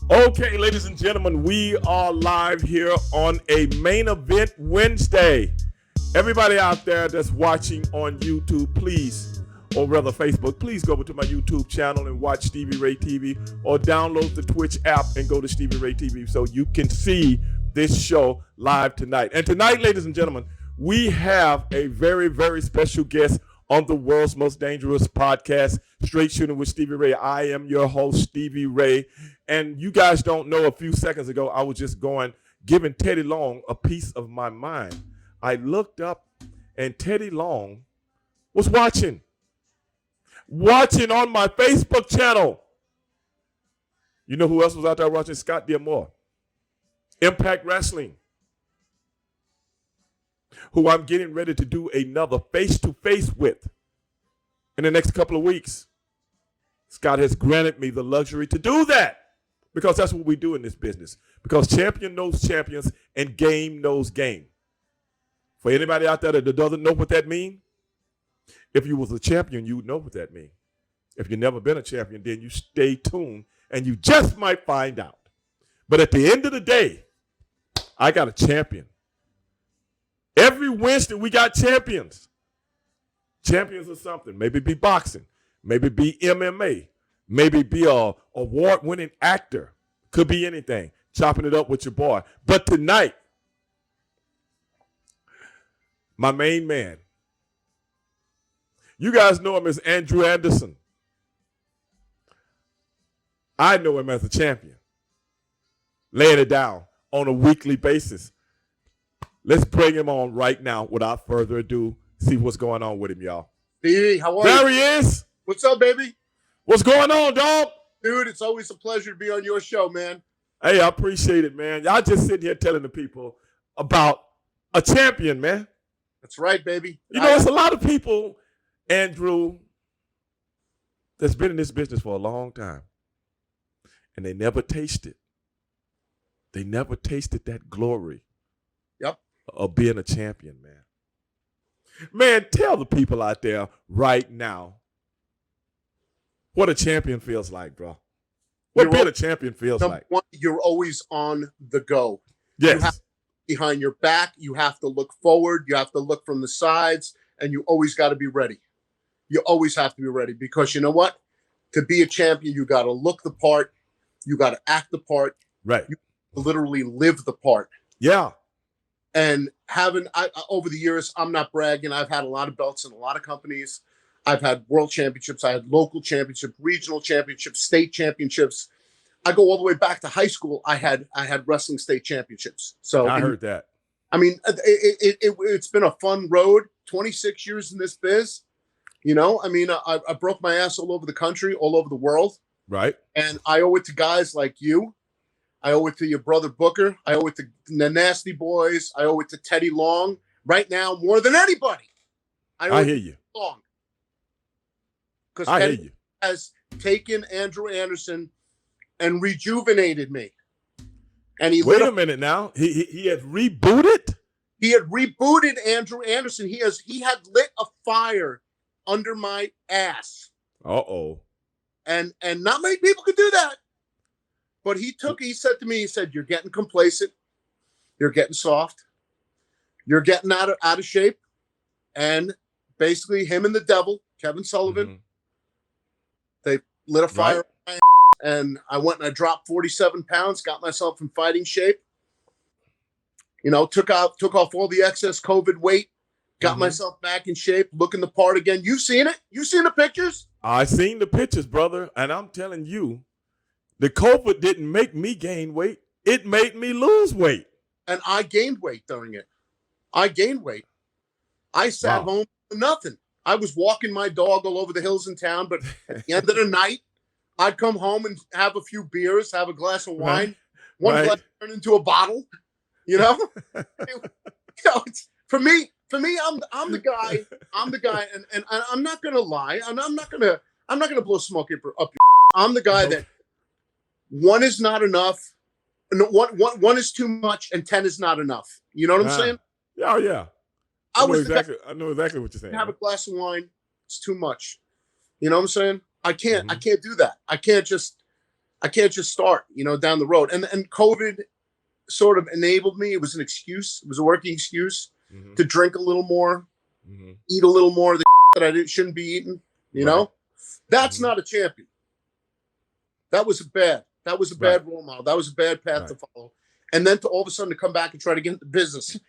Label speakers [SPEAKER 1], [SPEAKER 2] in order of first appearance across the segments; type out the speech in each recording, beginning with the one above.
[SPEAKER 1] Okay, ladies and gentlemen, we are live here on a main event Wednesday. Everybody out there that's watching on YouTube, please, or rather Facebook, please go over to my YouTube channel and watch Stevie Ray TV, or download the Twitch app and go to Stevie Ray TV so you can see this show live tonight. And tonight, ladies and gentlemen, we have a very, very special guest on the world's most dangerous podcast, Straight Shooting with Stevie Ray. I am your host, Stevie Ray. And you guys don't know, a few seconds ago, I was just giving Teddy Long a piece of my mind. I looked up and Teddy Long was watching on my Facebook channel. You know who else was out there watching? Scott D'Amore, Impact Wrestling, who I'm getting ready to do another face-to-face with in the next couple of weeks. Scott has granted me the luxury to do that because that's what we do in this business. Because champion knows champions and game knows game. For anybody out there that doesn't know what that means, if you was a champion, you would know what that means. If you've never been a champion, then you stay tuned and you just might find out. But at the end of the day, I got a champion. Every Wednesday, we got champions. Champions of something. Maybe be boxing. Maybe be MMA. Maybe be a award-winning actor. Could be anything. Chopping it up with your boy. But tonight, my main man. You guys know him as Andrew Anderson. I know him as a champion. Laying it down on a weekly basis. Let's bring him on right now without further ado. See what's going on with him, y'all.
[SPEAKER 2] Stevie, how are you?
[SPEAKER 1] There he is.
[SPEAKER 2] What's up, baby?
[SPEAKER 1] What's going on, dog?
[SPEAKER 2] Dude, it's always a pleasure to be on your show, man.
[SPEAKER 1] Hey, I appreciate it, man. Y'all just sitting here telling the people about a champion, man.
[SPEAKER 2] That's right, baby.
[SPEAKER 1] You know, it's a lot of people, Andrew, that's been in this business for a long time, and they never tasted. They never tasted that glory.
[SPEAKER 2] Yep.
[SPEAKER 1] Of being a champion, man. Man, tell the people out there right now what a champion feels like, bro. What being a champion feels like.
[SPEAKER 2] One, you're always on the go.
[SPEAKER 1] Yes.
[SPEAKER 2] You have behind your back, you have to look forward, you have to look from the sides, and you always got to be ready. You always have to be ready because you know what? To be a champion, you got to look the part, you got to act the part,
[SPEAKER 1] right?
[SPEAKER 2] You literally live the part.
[SPEAKER 1] Yeah.
[SPEAKER 2] And over the years, I'm not bragging. I've had a lot of belts in a lot of companies. I've had world championships. I had local championships, regional championships, state championships. I go all the way back to high school. I had wrestling state championships. So
[SPEAKER 1] I heard that.
[SPEAKER 2] I mean, it's been a fun road. 26 years in this biz. You know, I mean, I broke my ass all over the country, all over the world.
[SPEAKER 1] Right.
[SPEAKER 2] And I owe it to guys like you. I owe it to your brother Booker. I owe it to the Nasty Boys. I owe it to Teddy Long. Right now, more than anybody.
[SPEAKER 1] I hear you.
[SPEAKER 2] Long. Because
[SPEAKER 1] Teddy
[SPEAKER 2] has taken Andrew Anderson and rejuvenated me. And he
[SPEAKER 1] wait a minute now. He has rebooted?
[SPEAKER 2] He had rebooted Andrew Anderson. He had lit a fire under my ass.
[SPEAKER 1] Uh-oh.
[SPEAKER 2] And not many people could do that. But he said to me, he said, you're getting complacent. You're getting soft. You're getting out of shape. And basically him and the devil, Kevin Sullivan, they lit a fire. Right. And I went and I dropped 47 pounds, got myself in fighting shape. You know, took off all the excess COVID weight, got myself back in shape, looking the part again. You've seen it? You seen the pictures?
[SPEAKER 1] I seen the pictures, brother. And I'm telling you, the COVID didn't make me gain weight. It made me lose weight.
[SPEAKER 2] And I gained weight during it. I gained weight. I sat home for nothing. I was walking my dog all over the hills in town, but at the end of the night, I'd come home and have a few beers, have a glass of wine. One glass turned into a bottle. You know? It's, for me, I'm the guy. I'm the guy, and I'm not gonna lie. I'm not gonna blow smoke up your. I'm the guy that one is not enough. No, one is too much, and 10 is not enough. You know what I'm saying?
[SPEAKER 1] Oh yeah. I know exactly what you're saying.
[SPEAKER 2] Have a glass of wine. It's too much. You know what I'm saying? I can't do that. I can't just I can't just start, down the road. And COVID sort of enabled me. It was an excuse. It was a working excuse to drink a little more, eat a little more of the that I shouldn't be eating. You know, that's not a champion. That was a bad role model. That was a bad path to follow. And then to all of a sudden to come back and try to get into business.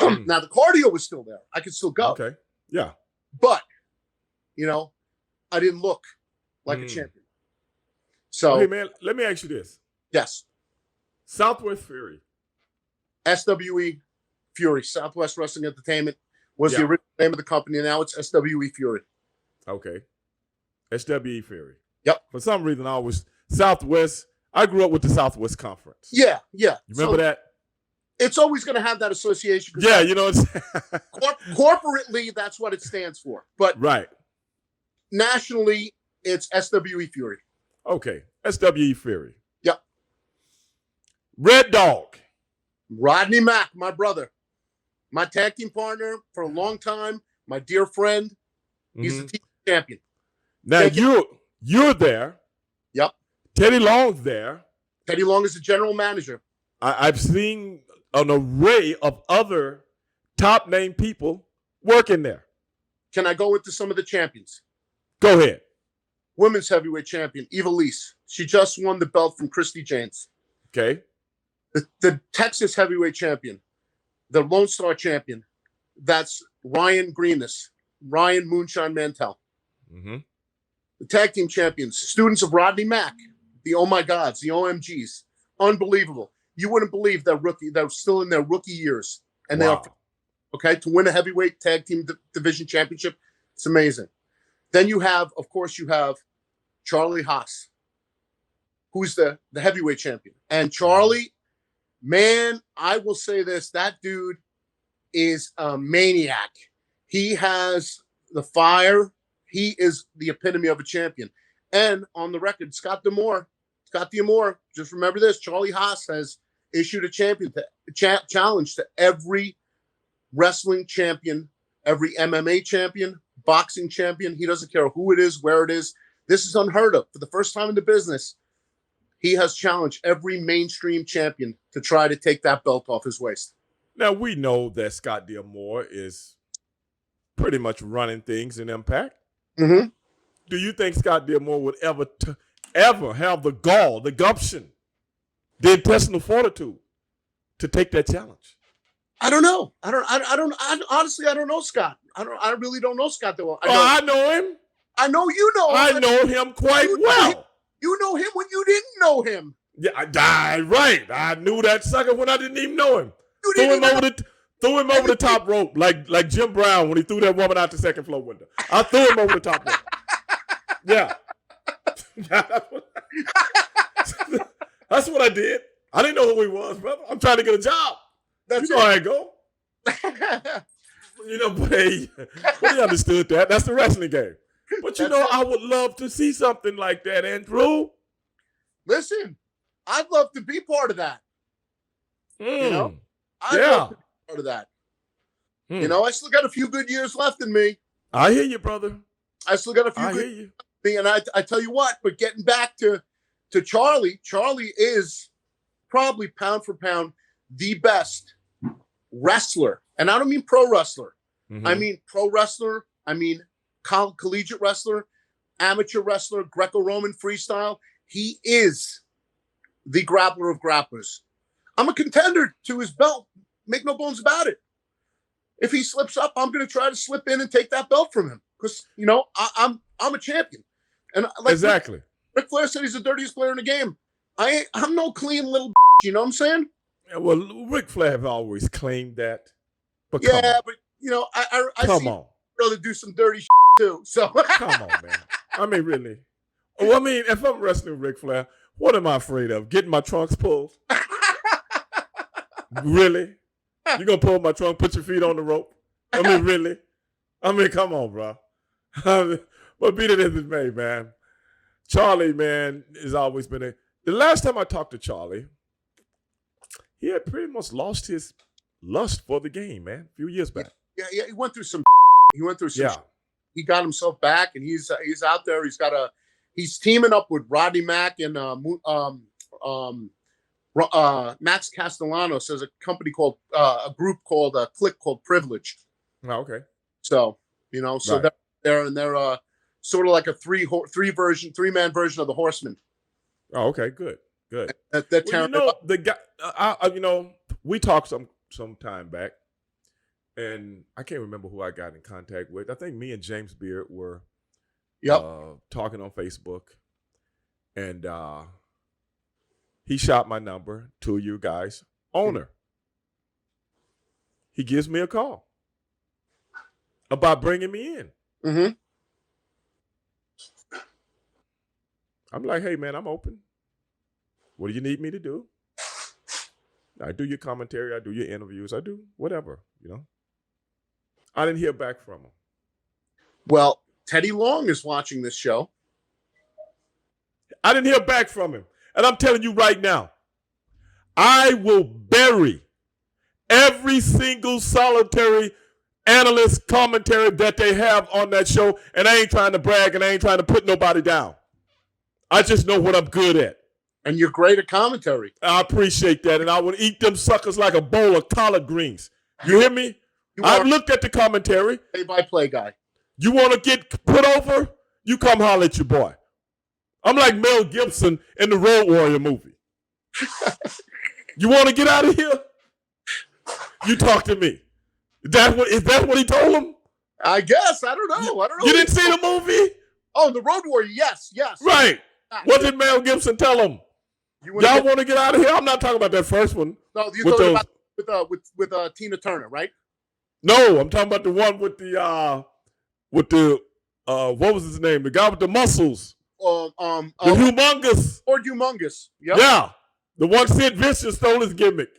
[SPEAKER 2] Now the cardio was still there. I could still go.
[SPEAKER 1] Okay. Yeah.
[SPEAKER 2] But, I didn't look like a champion. So,
[SPEAKER 1] hey man, let me ask you this.
[SPEAKER 2] Yes.
[SPEAKER 1] Southwest Fury.
[SPEAKER 2] SWE Fury, Southwest Wrestling Entertainment was the original name of the company. Now it's SWE Fury.
[SPEAKER 1] Okay. SWE Fury.
[SPEAKER 2] Yep.
[SPEAKER 1] For some reason, I was Southwest. I grew up with the Southwest Conference.
[SPEAKER 2] Yeah.
[SPEAKER 1] You remember that?
[SPEAKER 2] It's always going to have that association.
[SPEAKER 1] Yeah, it's
[SPEAKER 2] corporately, that's what it stands for. But nationally, it's SWE Fury.
[SPEAKER 1] Okay. SWE Fury.
[SPEAKER 2] Yep.
[SPEAKER 1] Red Dog.
[SPEAKER 2] Rodney Mack, my brother. My tag team partner for a long time. My dear friend. He's the team champion.
[SPEAKER 1] Now you're there.
[SPEAKER 2] Yep.
[SPEAKER 1] Teddy Long's there.
[SPEAKER 2] Teddy Long is the general manager.
[SPEAKER 1] I've seen an array of other top name people working there.
[SPEAKER 2] Can I go into some of the champions?
[SPEAKER 1] Go ahead.
[SPEAKER 2] Women's heavyweight champion, Eva Lise. She just won the belt from Christy James.
[SPEAKER 1] Okay.
[SPEAKER 2] The Texas heavyweight champion, the Lone Star champion, that's Ryan Greeness, Ryan Moonshine Mantel. The tag team champions, students of Rodney Mack, the Oh My Gods, the OMGs. Unbelievable. You wouldn't believe they're still in their rookie years. And they are, okay, to win a heavyweight tag team division championship. It's amazing. Then you have Charlie Haas, who's the heavyweight champion. And Charlie, man, I will say this, that dude is a maniac. He has the fire. He is the epitome of a champion. And on the record, Scott D'Amore, just remember this, Charlie Haas has issued a challenge to every wrestling champion, every MMA champion, boxing champion. He doesn't care who it is, where it is. This is unheard of. For the first time in the business, he has challenged every mainstream champion to try to take that belt off his waist.
[SPEAKER 1] Now, we know that Scott D'Amore is pretty much running things in Impact. Do you think Scott D'Amore would ever have the gall, the gumption, the intestinal fortitude to take that challenge?
[SPEAKER 2] I don't know. Honestly, I don't know Scott. I really don't know Scott D'Amore.
[SPEAKER 1] I know him.
[SPEAKER 2] I know you know
[SPEAKER 1] him. I know him quite well.
[SPEAKER 2] You know him when you didn't know him.
[SPEAKER 1] Yeah, I knew that sucker when I didn't even know him. Threw him over the top rope like Jim Brown when he threw that woman out the second floor window. I threw him over the top rope. Yeah. That's what I did. I didn't know who he was, brother. I'm trying to get a job. That's how I go. But he understood that. That's the wrestling game. But I would love to see something like that, Andrew.
[SPEAKER 2] Listen, I'd love to be part of that. I'd love to be part of that. I still got a few good years left in me.
[SPEAKER 1] I hear you, brother.
[SPEAKER 2] I still got a few good years left in me. And I tell you what, but getting back to Charlie is probably pound for pound the best wrestler. And I don't mean pro wrestler. I mean pro wrestler. I mean collegiate wrestler, amateur wrestler, Greco-Roman freestyle. He is the grappler of grapplers. I'm a contender to his belt. Make no bones about it. If he slips up, I'm going to try to slip in and take that belt from him because I'm a champion. And
[SPEAKER 1] exactly,
[SPEAKER 2] Ric Flair said he's the dirtiest player in the game. I'm no clean little. You know what I'm saying?
[SPEAKER 1] Yeah, well, Ric Flair have always claimed that. But
[SPEAKER 2] I
[SPEAKER 1] come
[SPEAKER 2] see
[SPEAKER 1] on.
[SPEAKER 2] Brother do some dirty too. So
[SPEAKER 1] come on, man. I mean, really. Well, I mean, if I'm wrestling Ric Flair, what am I afraid of? Getting my trunks pulled? Really? You gonna pull my trunk, put your feet on the rope? I mean, really? I mean, come on, bro. But be it as it may, man. Charlie, man, has always been the last time I talked to Charlie, he had pretty much lost his lust for the game, man, a few years back.
[SPEAKER 2] Yeah, he went through some. He got himself back, and he's out there. He He's teaming up with Rodney Mack and Max Castellanos. There's a company called a group called a clique called Privilege.
[SPEAKER 1] Oh, okay.
[SPEAKER 2] So so
[SPEAKER 1] Right.
[SPEAKER 2] they're sort of like a three-man version of the Horsemen.
[SPEAKER 1] Oh, okay. Good. Good.
[SPEAKER 2] That
[SPEAKER 1] Well, the guy, we talked some time back, and I can't remember who I got in contact with. I think me and James Beard were talking on Facebook, and he shot my number to you guys. Owner. He gives me a call about bringing me in.
[SPEAKER 2] Mm-hmm.
[SPEAKER 1] I'm like, hey, man, I'm open. What do you need me to do? I do your commentary. I do your interviews. I do whatever, I didn't hear back from him.
[SPEAKER 2] Well, Teddy Long is watching this show.
[SPEAKER 1] I didn't hear back from him. And I'm telling you right now, I will bury every single solitary analyst commentary that they have on that show. And I ain't trying to brag and I ain't trying to put nobody down. I just know what I'm good at.
[SPEAKER 2] And you're great at commentary.
[SPEAKER 1] I appreciate that. And I would eat them suckers like a bowl of collard greens. You hear me? I've looked at the commentary.
[SPEAKER 2] Play-by-play guy.
[SPEAKER 1] You want to get put over? You come holler at your boy. I'm like Mel Gibson in the Road Warrior movie. You want to get out of here? You talk to me. Is that what he told him?
[SPEAKER 2] I guess. I don't know.
[SPEAKER 1] You didn't see the movie?
[SPEAKER 2] Oh, the Road Warrior. Yes.
[SPEAKER 1] Right. What did Mel Gibson tell him? Y'all want to get out of here? I'm not talking about that first one.
[SPEAKER 2] No, you're talking about with Tina Turner, right?
[SPEAKER 1] No, I'm talking about the one with the what was his name? The guy with the muscles. The humongous.
[SPEAKER 2] Lord Humongous. Yep.
[SPEAKER 1] Yeah. The one Sid Vicious stole his gimmick.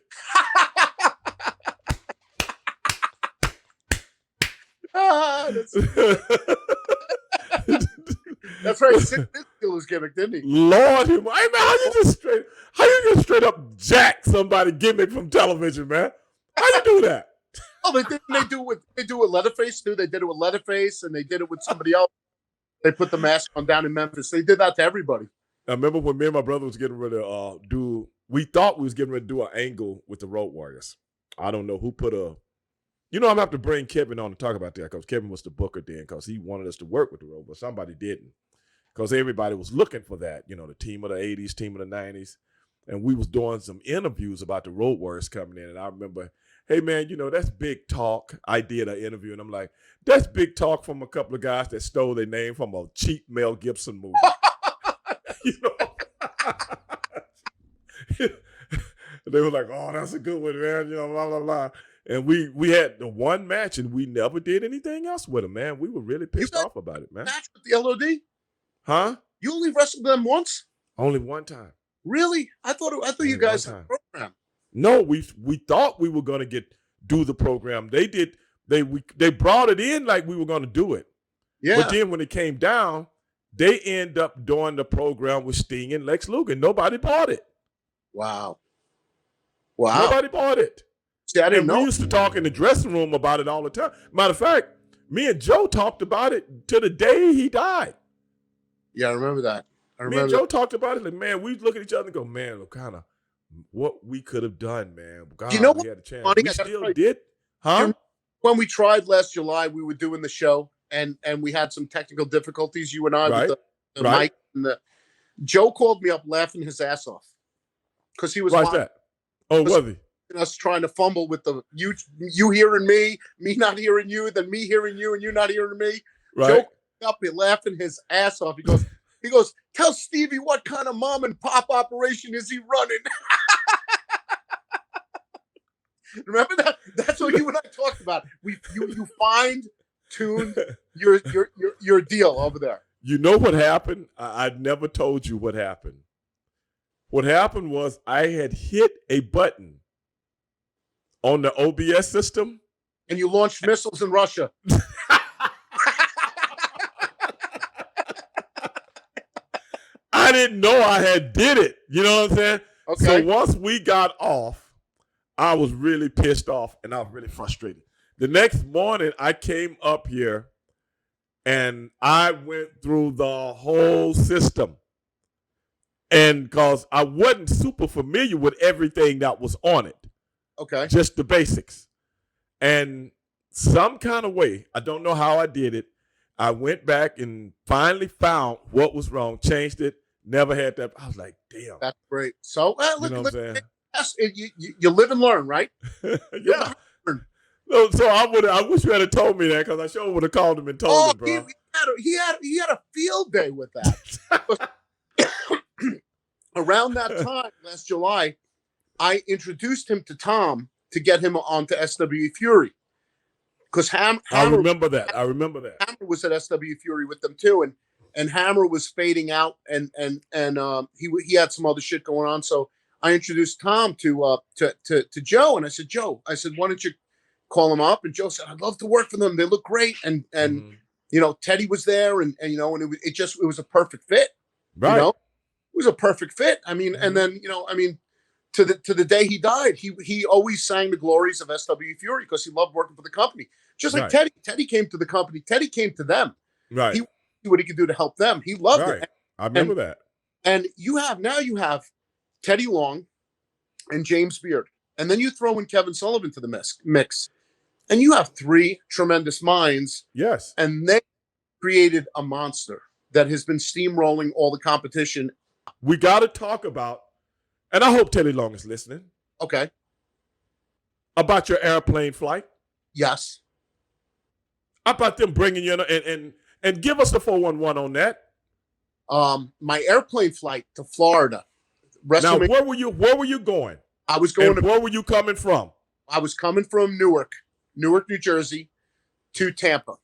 [SPEAKER 2] That's right. Sid Vicious stole his gimmick, didn't he?
[SPEAKER 1] Lord, hey man, how you just straight up jack somebody gimmick from television, man? How you do that?
[SPEAKER 2] Oh, they do it with Leatherface too. They did it with Leatherface, and they did it with somebody else. They put the mask on down in Memphis. They did that to everybody.
[SPEAKER 1] I remember when me and my brother was getting ready to we thought we was getting ready to do an angle with the Road Warriors. I don't know who put I'm going to have to bring Kevin on to talk about that because Kevin was the booker then because he wanted us to work with the Road, but somebody didn't because everybody was looking for that, the team of the 80s, team of the 90s. And we was doing some interviews about the Road Warriors coming in. And I remember, hey, man, that's big talk. I did an interview, and I'm like, that's big talk from a couple of guys that stole their name from a cheap Mel Gibson movie. They were like, oh, that's a good one, man, blah, blah, blah. And we had the one match, and we never did anything else with them, man. We were really pissed off about it, man.
[SPEAKER 2] Match with the LOD?
[SPEAKER 1] Huh?
[SPEAKER 2] You only wrestled them once?
[SPEAKER 1] Only one time.
[SPEAKER 2] Really? I thought you guys had a program.
[SPEAKER 1] No, we thought we were gonna do the program. They brought it in like we were gonna do it.
[SPEAKER 2] Yeah.
[SPEAKER 1] But then when it came down, they end up doing the program with Sting and Lex Luger. Nobody bought it.
[SPEAKER 2] Wow.
[SPEAKER 1] Nobody bought it.
[SPEAKER 2] See, I didn't know.
[SPEAKER 1] We used to talk in the dressing room about it all the time. Matter of fact, me and Joe talked about it to the day he died.
[SPEAKER 2] Yeah, I remember that.
[SPEAKER 1] Me and Joe talked about it. Like, man, we look at each other and go, man, kind of what we could have done, man. God, we had a chance.
[SPEAKER 2] Funny?
[SPEAKER 1] We still did. Huh?
[SPEAKER 2] When we tried last July, we were doing the show, and we had some technical difficulties, you and I, with the mic. And Joe called me up laughing his ass off because he was
[SPEAKER 1] that. Oh, was he?
[SPEAKER 2] Us trying to fumble with the you hearing me not hearing you, then me hearing you, and you not hearing me.
[SPEAKER 1] Right.
[SPEAKER 2] Joe called me up and laughing his ass off. He goes, tell Stevie what kind of mom and pop operation is he running? Remember that? That's what you and I talked about. You fine-tuned your deal over there.
[SPEAKER 1] You know what happened? I never told you what happened. What happened was I had hit a button on the OBS system.
[SPEAKER 2] And you launched missiles in Russia.
[SPEAKER 1] I didn't know I had did it. You know what I'm saying?
[SPEAKER 2] Okay.
[SPEAKER 1] So once we got off, I was really pissed off and I was really frustrated. The next morning, I came up here And I went through the whole system. And because I wasn't super familiar with everything that was on it,
[SPEAKER 2] Okay.
[SPEAKER 1] just the basics. And some kind of way, I don't know how I did it, I went back and finally found what was wrong, changed it, never had that. I was like, damn.
[SPEAKER 2] That's great. So,
[SPEAKER 1] You know what I'm saying?
[SPEAKER 2] you live and learn, right?
[SPEAKER 1] Yeah. So I wish you had told me that, because I sure would have called him and told him, bro.
[SPEAKER 2] He had a field day with that. Around that time, last July, I introduced him to Tom to get him onto SW Fury. Because
[SPEAKER 1] I remember that.
[SPEAKER 2] Hammer was at SW Fury with them too, and Hammer was fading out, and he had some other shit going on. So I introduced Tom to Joe, and I said, Joe, why don't you call him up? And Joe said, I'd love to work for them. They look great, and you know, Teddy was there, and you know, and it was a perfect fit.
[SPEAKER 1] Right.
[SPEAKER 2] You know? It was a perfect fit. I mean, and then, you know, I mean, to the day he died, he always sang the glories of SW Fury because he loved working for the company. Just like Teddy. Teddy came to the company. Teddy came to them.
[SPEAKER 1] Right.
[SPEAKER 2] He knew what he could do to help them. He loved it.
[SPEAKER 1] I remember that.
[SPEAKER 2] And you have Teddy Long and James Beard. And then you throw in Kevin Sullivan to the mix. And you have three tremendous minds.
[SPEAKER 1] Yes.
[SPEAKER 2] And they created a monster that has been steamrolling all the competition.
[SPEAKER 1] We got to talk about, and I hope Teddy Long is listening.
[SPEAKER 2] Okay.
[SPEAKER 1] About your airplane flight.
[SPEAKER 2] Yes.
[SPEAKER 1] About them bringing you in, and give us the 411 on that.
[SPEAKER 2] My airplane flight to Florida.
[SPEAKER 1] Now, where were you going?
[SPEAKER 2] I was going to.
[SPEAKER 1] Where were you coming from?
[SPEAKER 2] I was coming from Newark, New Jersey, to Tampa.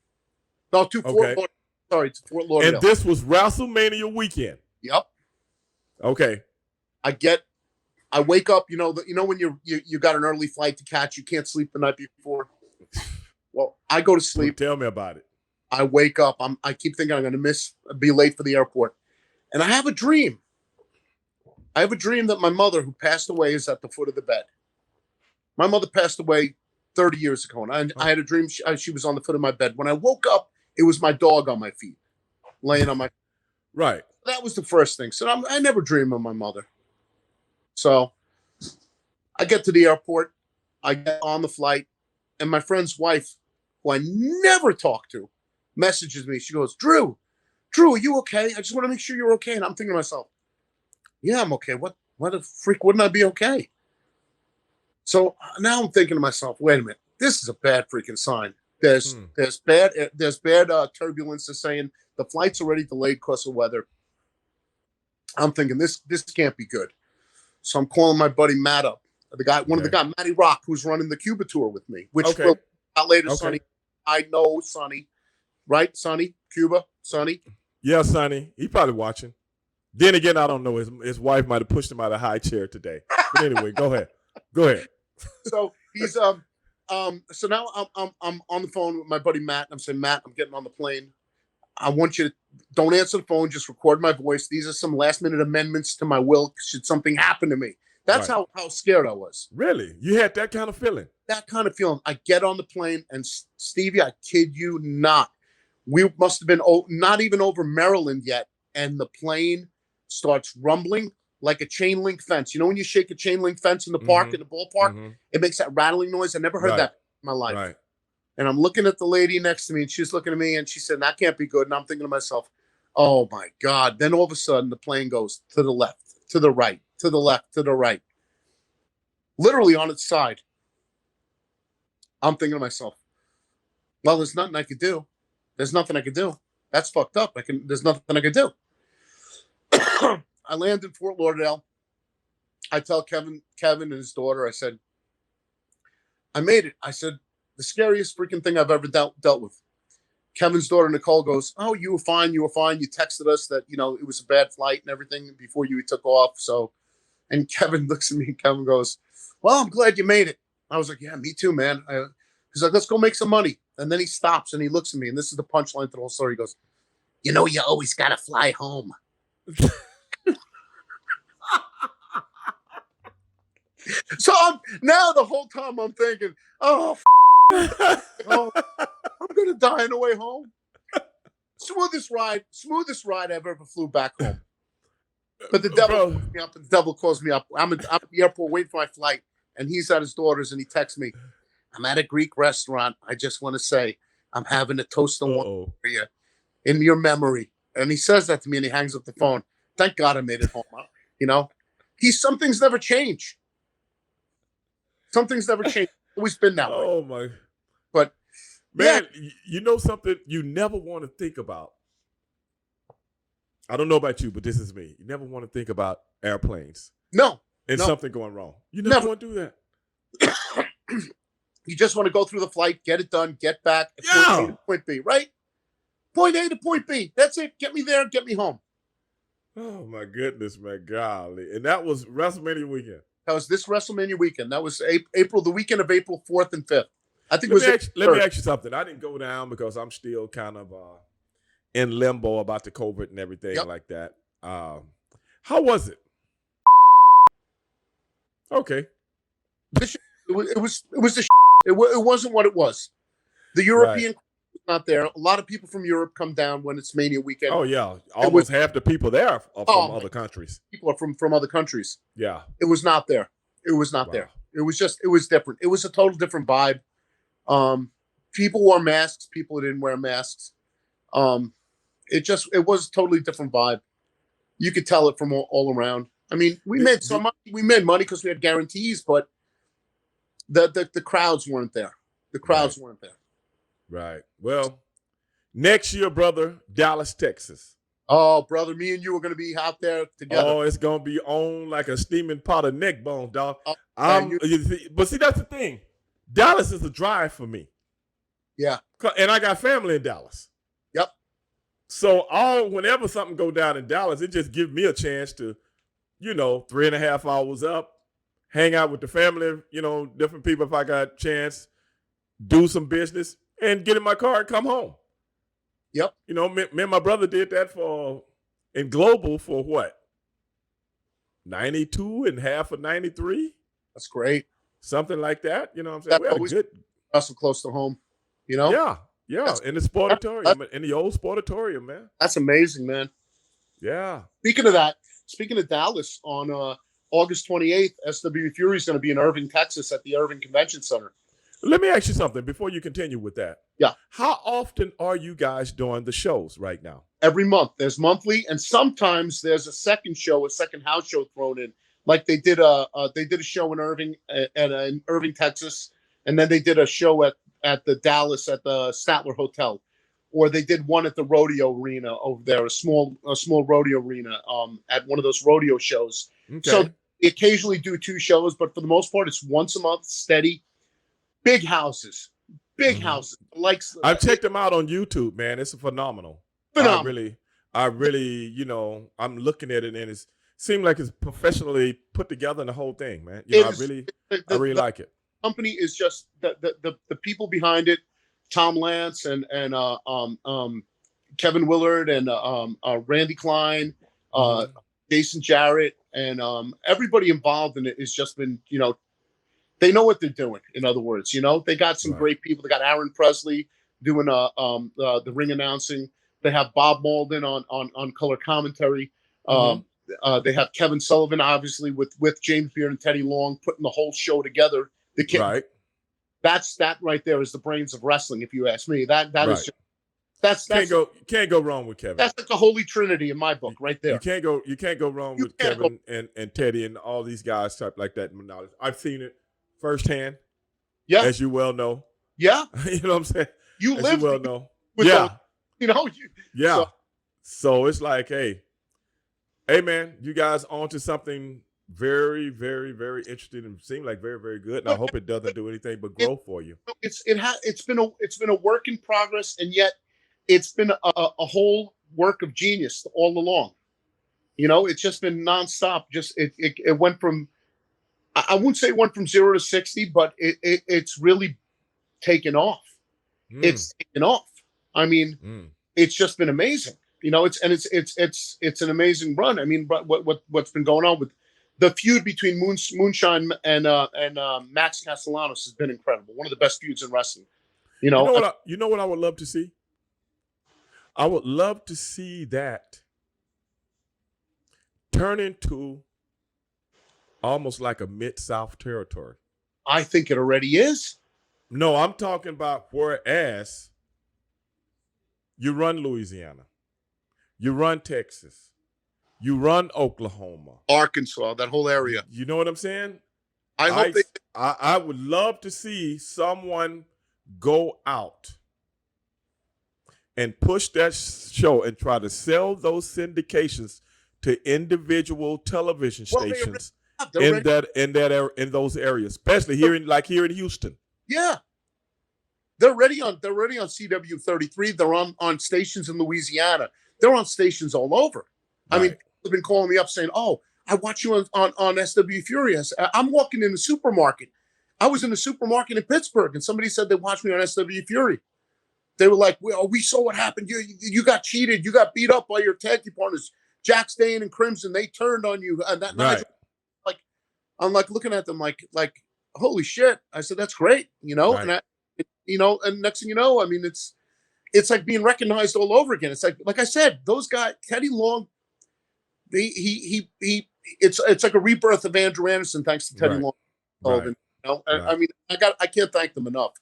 [SPEAKER 2] No, to Fort Lauderdale. Sorry, to Fort Lauderdale.
[SPEAKER 1] And this was WrestleMania weekend.
[SPEAKER 2] Yep.
[SPEAKER 1] Okay.
[SPEAKER 2] I wake up, you know when you got an early flight to catch, you can't sleep the night before. Well, I go to sleep.
[SPEAKER 1] Tell me about it.
[SPEAKER 2] I wake up. I keep thinking I'm going to be late for the airport, and I have a dream. I have a dream that my mother, who passed away, is at the foot of the bed. My mother passed away 30 years ago, and I had a dream she was on the foot of my bed. When I woke up, it was my dog on my feet, laying on my.
[SPEAKER 1] Right.
[SPEAKER 2] That was the first thing. So I never dream of my mother. So I get to the airport, I get on the flight, and my friend's wife, who I never talk to, messages me. She goes, Drew, are you okay? I just want to make sure you're okay. And I'm thinking to myself, yeah, I'm okay. What the freak wouldn't I be okay? So now I'm thinking to myself, wait a minute, this is a bad freaking sign. There's bad turbulence. They're saying the flight's already delayed because of weather. I'm thinking this can't be good. So I'm calling my buddy Matt up, one of the guys, Matty Rock, who's running the Cuba tour with me, which will out later, Sonny. I know Sonny, right? Sonny, Cuba, Sonny.
[SPEAKER 1] Yeah, Sonny. He probably watching. Then again, I don't know. His wife might have pushed him out of a high chair today. But anyway, go ahead.
[SPEAKER 2] So he's so now I'm on the phone with my buddy Matt, and I'm saying, Matt, I'm getting on the plane. I want you to don't answer the phone, just record my voice. These are some last minute amendments to my will should something happen to me. That's how scared I was.
[SPEAKER 1] Really? You had that kind of feeling?
[SPEAKER 2] That kind of feeling. I get on the plane, and Stevie, I kid you not, we must have been not even over Maryland yet, and the plane starts rumbling like a chain link fence. You know when you shake a chain link fence in the park, in the ballpark, it makes that rattling noise. I never heard that in my life. Right. And I'm looking at the lady next to me, and she's looking at me, and she said, that can't be good. And I'm thinking to myself, oh, my God. Then all of a sudden, the plane goes to the left, to the right, to the left, to the right. Literally on its side. I'm thinking to myself, well, there's nothing I could do. There's nothing I could do. That's fucked up. There's nothing I could do. I land in Fort Lauderdale. I tell Kevin and his daughter, I said, I made it. I said, the scariest freaking thing I've ever dealt with. Kevin's daughter, Nicole, goes, oh, you were fine. You texted us that, it was a bad flight and everything before you took off. So, and Kevin looks at me and Kevin goes, well, I'm glad you made it. I was like, yeah, me too, man. He's like, let's go make some money. And then he stops and he looks at me, and this is the punchline to the whole story. He goes, you always got to fly home. So now the whole time I'm thinking, I'm going to die on the way home. smoothest ride I've ever flew back home. But the devil
[SPEAKER 1] Bro.
[SPEAKER 2] calls me up. The devil calls me up. I'm at the airport waiting for my flight, and he's at his daughter's, and he texts me, "I'm at a Greek restaurant. I just want to say I'm having a toast on one
[SPEAKER 1] Uh-oh.
[SPEAKER 2] for you in your memory." And he says that to me, and he hangs up the phone. Thank God I made it home. You know, some things never change. Some things never change. Always been that way.
[SPEAKER 1] Oh my.
[SPEAKER 2] But
[SPEAKER 1] man, you know something you never want to think about. I don't know about you, but this is me. You never want to think about airplanes.
[SPEAKER 2] No.
[SPEAKER 1] And something going wrong. You never want to do that.
[SPEAKER 2] You just want to go through the flight, get it done, get back,
[SPEAKER 1] Yeah.
[SPEAKER 2] point A to point B, right? Point A to point B. That's it. Get me there, get me home.
[SPEAKER 1] Oh my goodness, man, golly! And that was WrestleMania weekend.
[SPEAKER 2] That was this WrestleMania weekend. That was the weekend of April 4th and 5th. I think
[SPEAKER 1] Let me ask you something. I didn't go down because I'm still kind of in limbo about the COVID and everything like that. How was it? Okay.
[SPEAKER 2] It was the it wasn't what it was. The European was not there. A lot of people from Europe come down when it's Mania weekend.
[SPEAKER 1] Oh yeah, almost half the people there are from other countries.
[SPEAKER 2] People are from other countries.
[SPEAKER 1] Yeah,
[SPEAKER 2] it was not there. It was not there. It was different. It was a total different vibe. People wore masks. People didn't wear masks. It was a totally different vibe. You could tell it from all around. I mean, we made some money. We made money because we had guarantees, but the crowds weren't there. The crowds weren't there.
[SPEAKER 1] Right. Well, next year, brother, Dallas, Texas.
[SPEAKER 2] Oh, brother, me and you are going to be out there together.
[SPEAKER 1] Oh, it's going to be on like a steaming pot of neck bones, dog. But see, that's the thing. Dallas is a drive for me.
[SPEAKER 2] Yeah.
[SPEAKER 1] And I got family in Dallas.
[SPEAKER 2] Yep.
[SPEAKER 1] So whenever something go down in Dallas, it just gives me a chance to, 3.5 hours up, hang out with the family, different people if I got a chance, do some business, and get in my car and come home.
[SPEAKER 2] Yep.
[SPEAKER 1] Me and my brother did that in Global for what? 92 and half of 93?
[SPEAKER 2] That's great.
[SPEAKER 1] Something like that. You know what I'm saying? We had a good.
[SPEAKER 2] Also close to home,
[SPEAKER 1] Yeah. In the sportatorium, in the old sportatorium, man.
[SPEAKER 2] That's amazing, man.
[SPEAKER 1] Yeah.
[SPEAKER 2] Speaking of Dallas, on August 28th, SW Fury is going to be in Irving, Texas at the Irving Convention Center.
[SPEAKER 1] Let me ask you something before you continue with that.
[SPEAKER 2] Yeah.
[SPEAKER 1] How often are you guys doing the shows right now?
[SPEAKER 2] Every month. There's monthly, and sometimes there's a second house show thrown in. Like they did a show in Irving in Irving, Texas, and then they did a show at the Dallas at the Statler Hotel, or they did one at the rodeo arena over there, a small rodeo arena at one of those rodeo shows.
[SPEAKER 1] Okay.
[SPEAKER 2] So they occasionally do 2 shows, but for the most part, it's once a month, steady. Big houses. Like
[SPEAKER 1] I've checked them out on YouTube, man. It's phenomenal. I really, I'm looking at it and it seems like it's professionally put together in the whole thing, man. I really like it.
[SPEAKER 2] Company is just the people behind it, Tom Lance and Kevin Willard and Randy Klein, Jason Jarrett, and everybody involved in it has just been, they know what they're doing. In other words, they got some great people. They got Aaron Presley doing the ring announcing. They have Bob Malden on color commentary. They have Kevin Sullivan, obviously, with James Beard and Teddy Long putting the whole show together. That right there is the brains of wrestling, if you ask me. That is just,
[SPEAKER 1] can't go wrong with Kevin.
[SPEAKER 2] That's like the Holy Trinity in my book, right there.
[SPEAKER 1] You can't go wrong with Kevin and Teddy and all these guys type like that. I've seen it firsthand. Yeah, as you well know.
[SPEAKER 2] Yeah,
[SPEAKER 1] you know what I'm saying.
[SPEAKER 2] You live
[SPEAKER 1] well know.
[SPEAKER 2] Yeah.
[SPEAKER 1] So it's like, hey, man, you guys onto something very, very, very interesting and seem like very, very good. And I hope it doesn't do anything but grow for you.
[SPEAKER 2] It's been a work in progress, and yet it's been a whole work of genius all along. It's just been nonstop. Just it went from, I wouldn't say it went from 0 to 60, but it's really taken off. It's taken off. I mean, it's just been amazing. It's an amazing run. I mean, but what's been going on with the feud between Moonshine and Max Castellanos has been incredible. One of the best feuds in wrestling. You know what I would love to see?
[SPEAKER 1] I would love to see that turn into almost like a Mid-South territory.
[SPEAKER 2] I think it already is.
[SPEAKER 1] No, I'm talking about whereas you run Louisiana, you run Texas, you run Oklahoma,
[SPEAKER 2] Arkansas, that whole area.
[SPEAKER 1] You know what I'm saying?
[SPEAKER 2] I hope they.
[SPEAKER 1] I would love to see someone go out and push that show and try to sell those syndications to individual television stations in those areas, especially here in Houston.
[SPEAKER 2] Yeah, they're already on CW 33. They're on stations in Louisiana. They're on stations all over. Right. I mean, people have been calling me up saying, "Oh, I watch you on SW Furious." I'm walking in the supermarket. I was in the supermarket in Pittsburgh, and somebody said they watched me on SW Fury. They were like, "Well, we saw what happened. You got cheated. You got beat up by your tag team partners, Jack Stain and Crimson. They turned on you." And that night, like, I'm like looking at them like, holy shit. I said, "That's great," Right. And next thing you know, I mean, it's like being recognized all over again. It's like I said, those guys, Teddy Long, it's like a rebirth of Andrew Anderson, thanks to Teddy Long. Right. I mean, I can't thank them enough.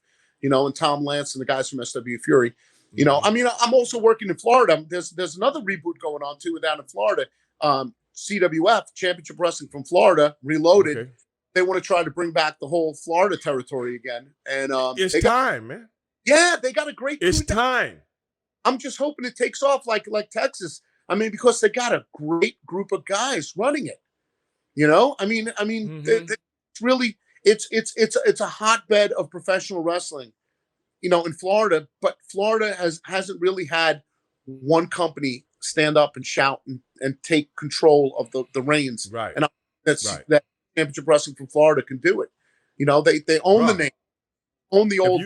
[SPEAKER 2] And Tom Lance and the guys from SW Fury. I mean, I'm also working in Florida. There's another reboot going on too down in Florida. CWF, Championship Wrestling from Florida, Reloaded. Okay. They want to try to bring back the whole Florida territory again. And
[SPEAKER 1] it's time, man.
[SPEAKER 2] Yeah, they got a great.
[SPEAKER 1] It's time.
[SPEAKER 2] I'm just hoping it takes off like Texas. I mean, because they got a great group of guys running it. I mean, it's really it's a hotbed of professional wrestling, in Florida. But Florida hasn't really had one company stand up and shout and take control of the reins.
[SPEAKER 1] Right.
[SPEAKER 2] And that Championship Wrestling from Florida can do it. They own the name, own the old.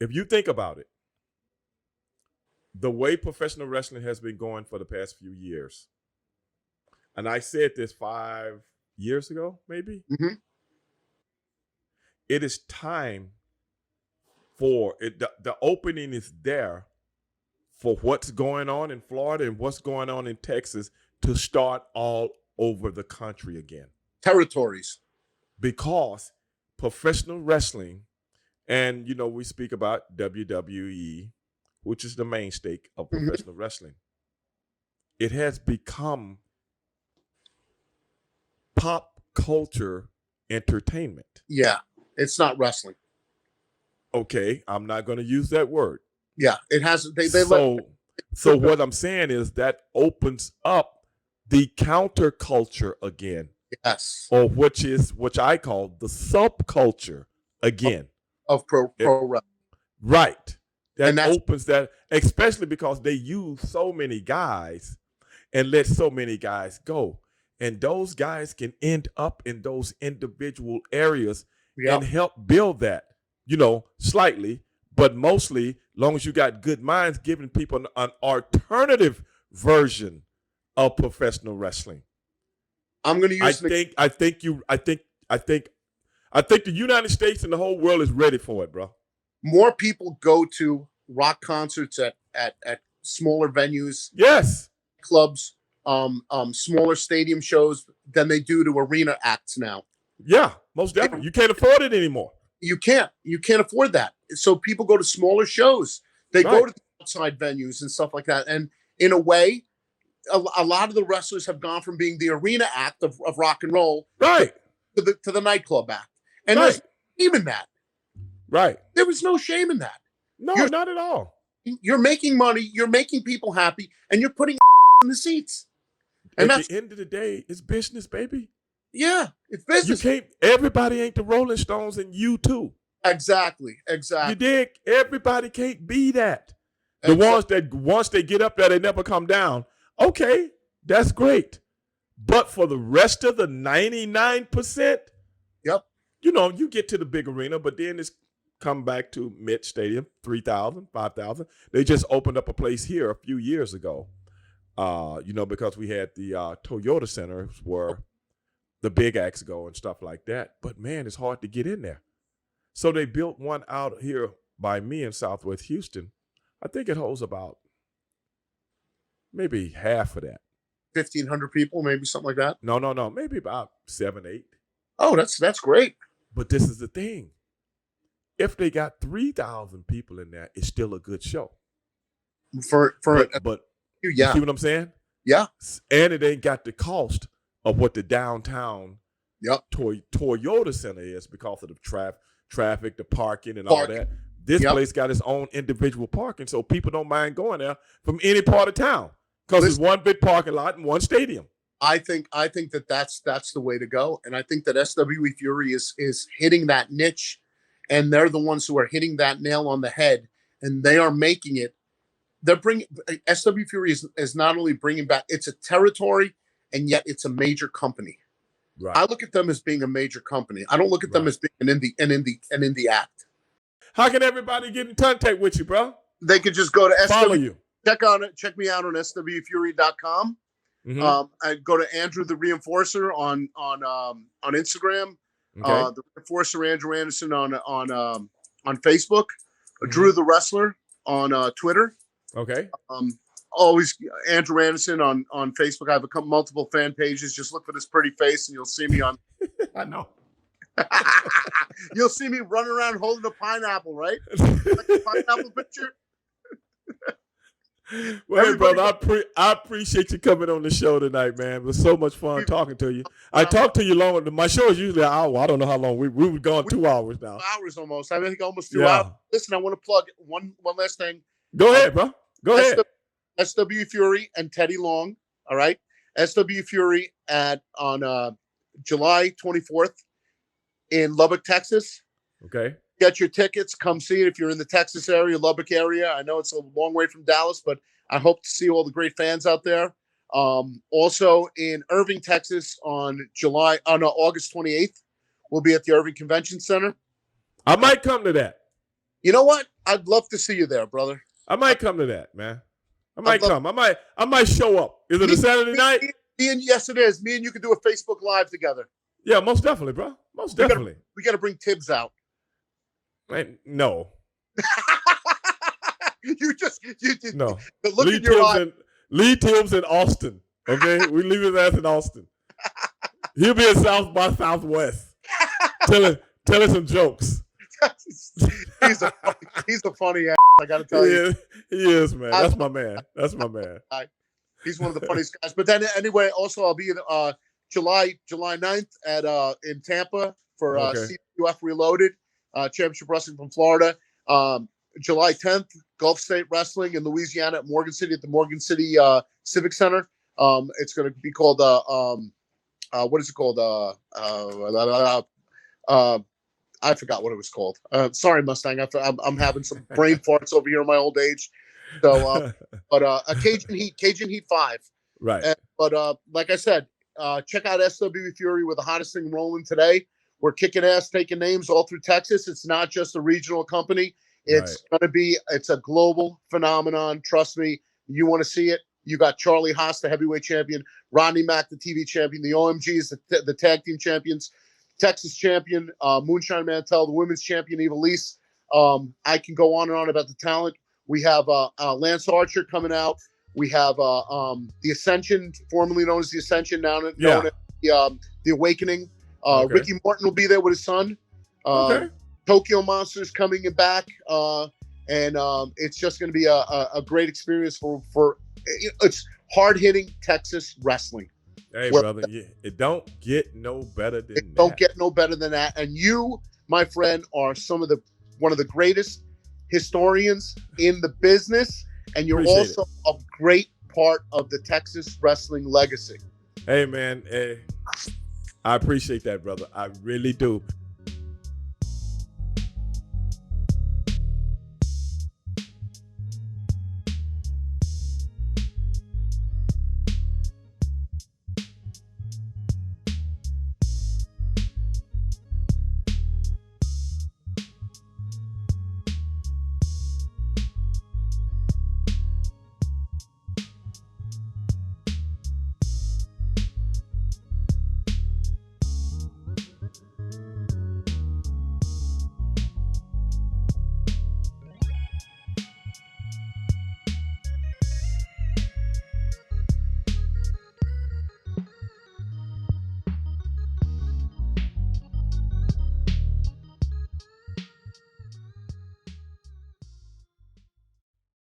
[SPEAKER 1] If you think about it, the way professional wrestling has been going for the past few years, and I said this 5 years ago, maybe, it is time for it. The opening is there for what's going on in Florida and what's going on in Texas to start all over the country again.
[SPEAKER 2] Territories.
[SPEAKER 1] Because professional wrestling, and, we speak about WWE, which is the mainstay of professional wrestling. It has become pop culture entertainment.
[SPEAKER 2] Yeah, it's not wrestling.
[SPEAKER 1] Okay, I'm not going to use that word.
[SPEAKER 2] Yeah, it has.
[SPEAKER 1] So what I'm saying is that opens up the counterculture again.
[SPEAKER 2] Yes.
[SPEAKER 1] Or which I call the subculture again.
[SPEAKER 2] Of pro wrestling.
[SPEAKER 1] Right. That opens that, especially because they use so many guys and let so many guys go. And those guys can end up in those individual areas and help build that, slightly, but mostly, long as you got good minds, giving people an alternative version of professional wrestling.
[SPEAKER 2] I'm going to use.
[SPEAKER 1] I think the United States and the whole world is ready for it, bro.
[SPEAKER 2] More people go to rock concerts at smaller venues.
[SPEAKER 1] Yes.
[SPEAKER 2] Clubs, smaller stadium shows than they do to arena acts now.
[SPEAKER 1] Yeah, most definitely. You can't afford it anymore.
[SPEAKER 2] You can't afford that. So people go to smaller shows. They go to the outside venues and stuff like that. And in a way, a lot of the wrestlers have gone from being the arena act of rock and roll to the nightclub act. And there's shame in that.
[SPEAKER 1] Right.
[SPEAKER 2] There was no shame in that.
[SPEAKER 1] No, not at all.
[SPEAKER 2] You're making money. You're making people happy. And you're putting in the seats. And
[SPEAKER 1] at the end of the day, it's business, baby.
[SPEAKER 2] Yeah, it's business.
[SPEAKER 1] Everybody ain't the Rolling Stones and you too.
[SPEAKER 2] Exactly.
[SPEAKER 1] You dig? Everybody can't be that. The ones that once they get up there, they never come down. Okay, that's great. But for the rest of the 99%, you get to the big arena, but then it's come back to mid stadium, 3,000, 5,000. They just opened up a place here a few years ago, because we had the Toyota Center where the big acts go and stuff like that. But, man, it's hard to get in there. So they built one out here by me in Southwest Houston I think it holds about maybe half of that.
[SPEAKER 2] 1,500 people, maybe something like that.
[SPEAKER 1] No, maybe about 7, 8.
[SPEAKER 2] Oh, that's great.
[SPEAKER 1] But this is the thing. If they got 3,000 people in there, it's still a good show. But you see what I'm saying?
[SPEAKER 2] Yeah.
[SPEAKER 1] And it ain't got the cost of what the downtown
[SPEAKER 2] Yep.
[SPEAKER 1] Toyota Center is because of the traffic, the parking, and all that. This place got its own individual parking, so people don't mind going there from any part of town because it's one big parking lot and one stadium.
[SPEAKER 2] I think that's the way to go, and I think that SWE Fury is hitting that niche, and they're the ones who are hitting that nail on the head, and they are making it. They're bringing SW Fury is not only bringing back, it's a territory, and yet it's a major company.
[SPEAKER 1] Right.
[SPEAKER 2] I look at them as being a major company. I don't look at them as being an indie act.
[SPEAKER 1] How can everybody get in contact with you, bro?
[SPEAKER 2] They could just go to
[SPEAKER 1] follow you.
[SPEAKER 2] Check me out on swfury.com.
[SPEAKER 1] Mm-hmm.
[SPEAKER 2] I go to Andrew the Reinforcer on Instagram.
[SPEAKER 1] Okay.
[SPEAKER 2] The Reinforcer Andrew Anderson on Facebook. Drew the Wrestler on Twitter.
[SPEAKER 1] Okay.
[SPEAKER 2] Always Andrew Anderson on Facebook. I have multiple fan pages. Just look for this pretty face and you'll see me on.
[SPEAKER 1] I know.
[SPEAKER 2] You'll see me running around holding a pineapple, right? Like a pineapple picture.
[SPEAKER 1] Well, hey, brother, I appreciate you coming on the show tonight, man. It was so much fun talking to you. I talked to you long. My show is usually an hour. I don't know how long. We were gone 2 hours now.
[SPEAKER 2] 2 hours almost. I think almost 2 hours. Listen, I want to plug one last thing.
[SPEAKER 1] Go ahead, bro. Go ahead.
[SPEAKER 2] SW Fury and Teddy Long. All right. SW Fury on July 24th in Lubbock, Texas.
[SPEAKER 1] Okay.
[SPEAKER 2] Get your tickets. Come see it if you're in the Texas area, Lubbock area. I know it's a long way from Dallas, but I hope to see all the great fans out there. Also in Irving, Texas on August 28th, we'll be at the Irving Convention Center.
[SPEAKER 1] I might come to that.
[SPEAKER 2] You know what? I'd love to see you there, brother.
[SPEAKER 1] I might come to that, man. I might come. I might show up. Is it a Saturday night?
[SPEAKER 2] Yes, it is. Me and you can do a Facebook Live together.
[SPEAKER 1] Yeah, most definitely, bro. Most definitely.
[SPEAKER 2] We got to bring Tibbs out.
[SPEAKER 1] No.
[SPEAKER 2] you did.
[SPEAKER 1] No.
[SPEAKER 2] The look in your eye.
[SPEAKER 1] Lee Tibbs in Austin. Okay, we leave his ass in Austin. He'll be in South by Southwest. telling some jokes.
[SPEAKER 2] he's a funny ass. I got to tell you.
[SPEAKER 1] He is, man. That's my man.
[SPEAKER 2] He's one of the funniest guys. But then anyway, also I'll be in July 9th in Tampa for CWF Reloaded. Championship Wrestling from Florida. July 10th, Gulf State Wrestling in Louisiana at Morgan City at the Morgan City Civic Center. It's going to be called what is it called? I forgot what it was called. Sorry, Mustang. I'm having some brain farts over here in my old age. So, but a Cajun Heat 5.
[SPEAKER 1] Right.
[SPEAKER 2] But like I said, check out SW Fury with the hottest thing rolling today. We're kicking ass, taking names all through Texas. It's not just a regional company. It's it's a global phenomenon. Trust me. You want to see it. You got Charlie Haas, the heavyweight champion, Rodney Mack, the TV champion, the OMGs, the tag team champions, Texas champion, Moonshine Mantel, the women's champion, Eva Lise. I can go on and on about the talent. We have Lance Archer coming out. We have the Ascension, formerly known as the Ascension, now known as the Awakening. Ricky Morton will be there with his son. Tokyo Monsters coming back, and it's just going to be a great experience for it's hard-hitting Texas wrestling.
[SPEAKER 1] Hey, brother, it don't get no better than that.
[SPEAKER 2] Don't get no better than that. And you, my friend, are one of the greatest historians in the business, and you're also a great part of the Texas wrestling legacy.
[SPEAKER 1] Hey, man. Hey, I appreciate that, brother. I really do.